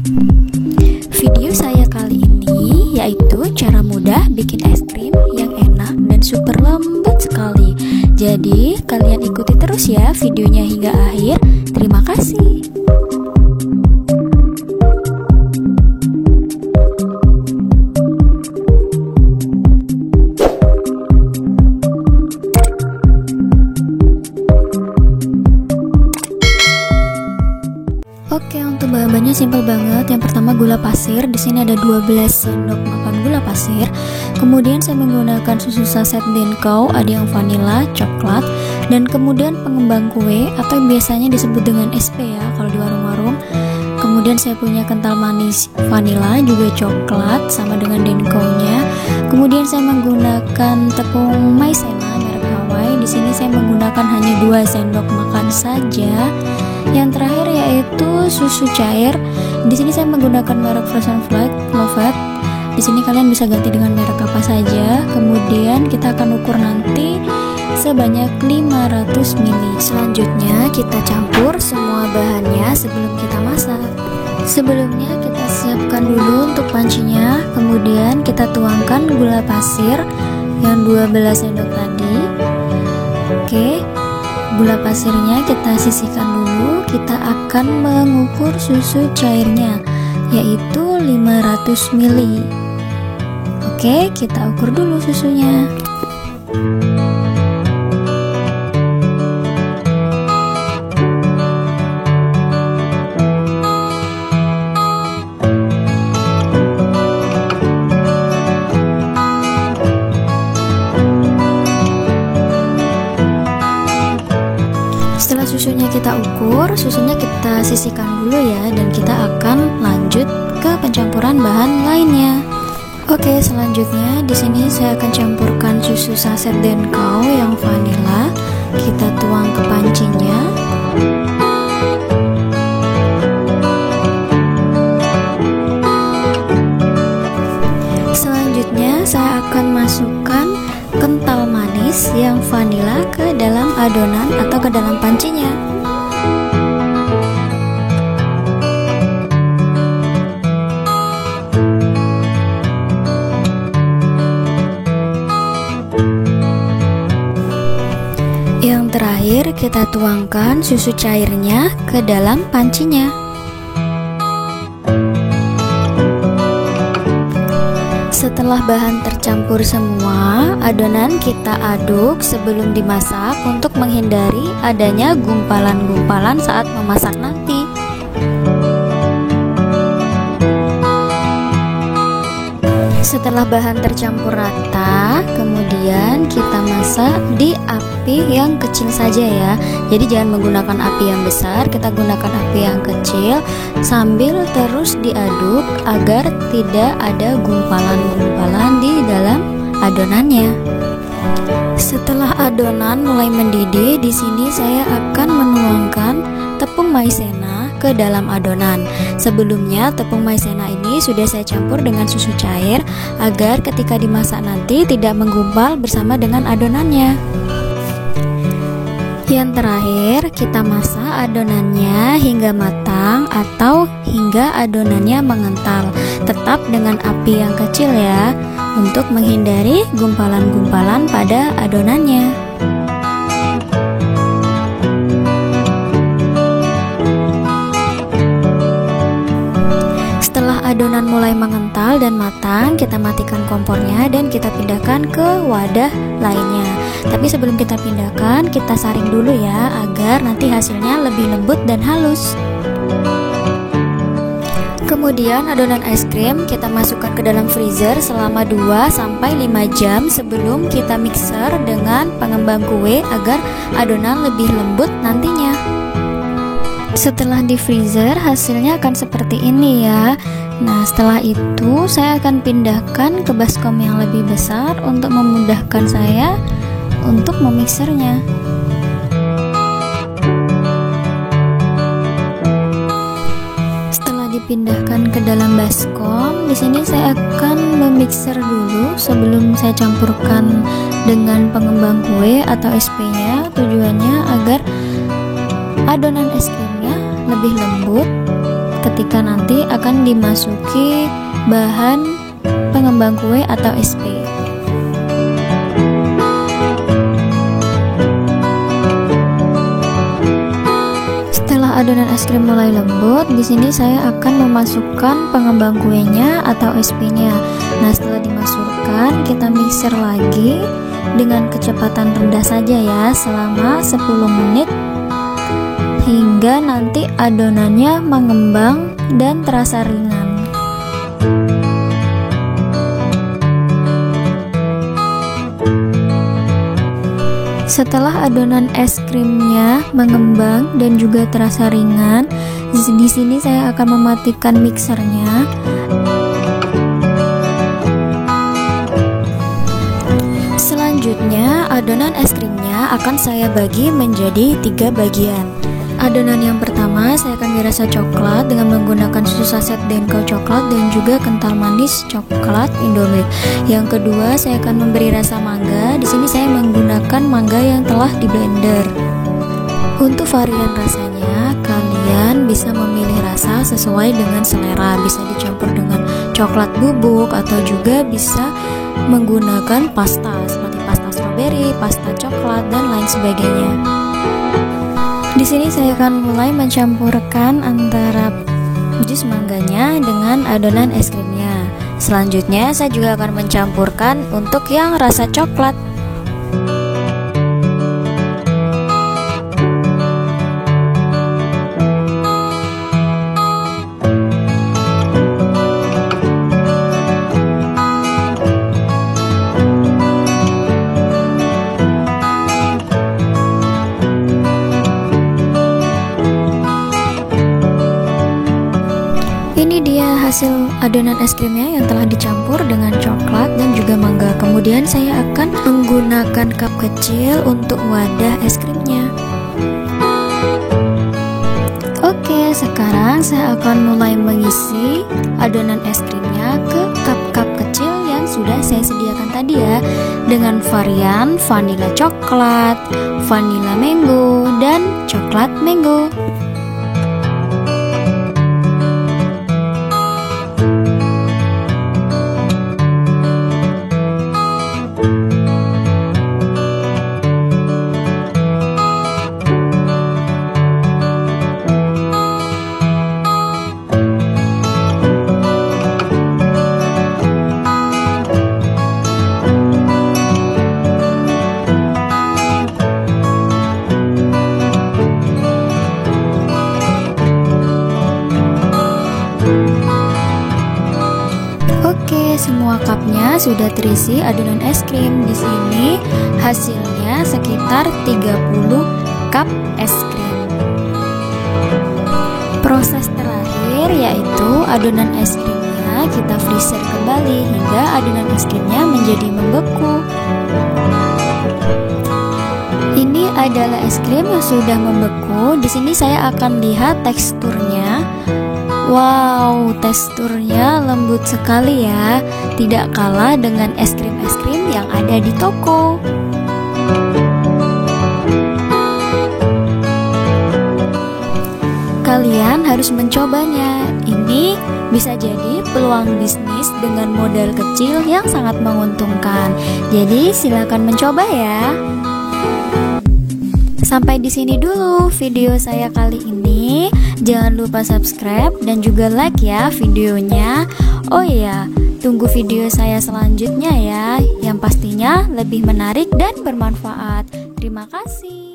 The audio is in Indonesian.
Video saya kali ini yaitu cara mudah bikin es krim yang enak dan super lembut sekali. Jadi kalian ikuti terus ya videonya hingga akhir. Terima kasih. Oke, untuk bahan-bahannya simpel banget. Yang pertama gula pasir. Di sini ada 12 sendok makan gula pasir. Kemudian saya menggunakan susu saset Denko, ada yang vanila, coklat, dan kemudian pengembang kue atau biasanya disebut dengan SP ya kalau di warung-warung. Kemudian saya punya kental manis vanila juga coklat sama dengan Denko-nya. Kemudian saya menggunakan tepung maizena merek Hawaii. Di sini saya menggunakan hanya 2 sendok makan saja. Yang terakhir yaitu susu cair. Di sini saya menggunakan merek Frozen Flag Low Fat. Di sini kalian bisa ganti dengan merek apa saja. Kemudian kita akan ukur nanti sebanyak 500 ml. Selanjutnya kita campur semua bahannya sebelum kita masak. Sebelumnya kita siapkan dulu untuk pancinya. Kemudian kita tuangkan gula pasir yang 12 sendok tadi. Oke. Gula pasirnya kita sisihkan dulu. Kita akan mengukur susu cairnya yaitu 500 ml. Oke, kita ukur dulu susunya. Setelah susunya kita ukur, susunya kita sisihkan dulu ya, dan kita akan lanjut ke pencampuran bahan lainnya. Oke, selanjutnya di sini saya akan campurkan susu saset Denko yang vanila. Kita tuang ke pancinya. Selanjutnya saya akan masukkan kental manis yang vanila ke dalam adonan atau ke dalam pancinya. Yang terakhir kita tuangkan susu cairnya ke dalam pancinya. Setelah bahan tercampur semua, adonan kita aduk sebelum dimasak untuk menghindari adanya gumpalan-gumpalan saat memasak nanti. Setelah bahan tercampur rata, kemudian kita masak di api yang kecil saja ya. Jadi jangan menggunakan api yang besar, kita gunakan api yang kecil sambil terus diaduk agar tidak ada gumpalan-gumpalan di dalam adonannya. Setelah adonan mulai mendidih, di sini saya akan menuangkan tepung maizena ke dalam adonan. Sebelumnya tepung maizena ini sudah saya campur dengan susu cair agar ketika dimasak nanti tidak menggumpal bersama dengan adonannya. Yang terakhir kita masak adonannya hingga matang atau hingga adonannya mengental. Tetap dengan api yang kecil ya, untuk menghindari gumpalan-gumpalan pada adonannya. Adonan mulai mengental dan matang, kita matikan kompornya dan kita pindahkan ke wadah lainnya. Tapi sebelum kita pindahkan, kita saring dulu ya, agar nanti hasilnya lebih lembut dan halus. Kemudian adonan es krim kita masukkan ke dalam freezer selama 2-5 jam sebelum kita mixer dengan pengembang kue agar adonan lebih lembut nantinya. Setelah di freezer, hasilnya akan seperti ini ya. Nah, setelah itu saya akan pindahkan ke baskom yang lebih besar untuk memudahkan saya untuk memixernya. Setelah dipindahkan ke dalam baskom, di sini saya akan memixer dulu sebelum saya campurkan dengan pengembang kue atau SP-nya. Tujuannya agar adonan es krimnya lebih lembut ketika nanti akan dimasuki bahan pengembang kue atau SP. Setelah adonan es krim mulai lembut, di sini saya akan memasukkan pengembang kuenya atau SP-nya. Nah, setelah dimasukkan, kita mixer lagi dengan kecepatan rendah saja ya, selama 10 menit hingga nanti adonannya mengembang dan terasa ringan. Setelah adonan es krimnya mengembang dan juga terasa ringan, di sini saya akan mematikan mixernya. Selanjutnya, adonan es krimnya akan saya bagi menjadi 3 bagian. Adonan yang pertama saya akan beri rasa coklat dengan menggunakan susu saset Denko coklat dan juga kental manis coklat Indomilk. Yang kedua saya akan memberi rasa mangga. Di sini saya menggunakan mangga yang telah di blender. Untuk varian rasanya, kalian bisa memilih rasa sesuai dengan selera. Bisa dicampur dengan coklat bubuk atau juga bisa menggunakan pasta seperti pasta stroberi, pasta coklat dan lain sebagainya. Di sini saya akan mulai mencampurkan antara jus mangganya dengan adonan es krimnya. Selanjutnya saya juga akan mencampurkan untuk yang rasa coklat. Ini dia hasil adonan es krimnya yang telah dicampur dengan coklat dan juga mangga. Kemudian saya akan menggunakan cup kecil untuk wadah es krimnya. Oke, sekarang saya akan mulai mengisi adonan es krimnya ke cup-cup kecil yang sudah saya sediakan tadi ya, dengan varian vanila coklat, vanila mango, dan coklat mango. Oke, semua cupnya sudah terisi adonan es krim. Di sini hasilnya sekitar 30 cup es krim. Proses terakhir yaitu adonan es krimnya kita freezer kembali hingga adonan es krimnya menjadi membeku. Ini adalah es krim yang sudah membeku. Di sini saya akan lihat teksturnya. Wow, teksturnya lembut sekali ya. Tidak kalah dengan es krim yang ada di toko. Kalian harus mencobanya. Ini bisa jadi peluang bisnis dengan modal kecil yang sangat menguntungkan. Jadi silakan mencoba ya. Sampai di sini dulu video saya kali ini. Jangan lupa subscribe dan juga like ya videonya. Oh iya, tunggu video saya selanjutnya ya, yang pastinya lebih menarik dan bermanfaat. Terima kasih.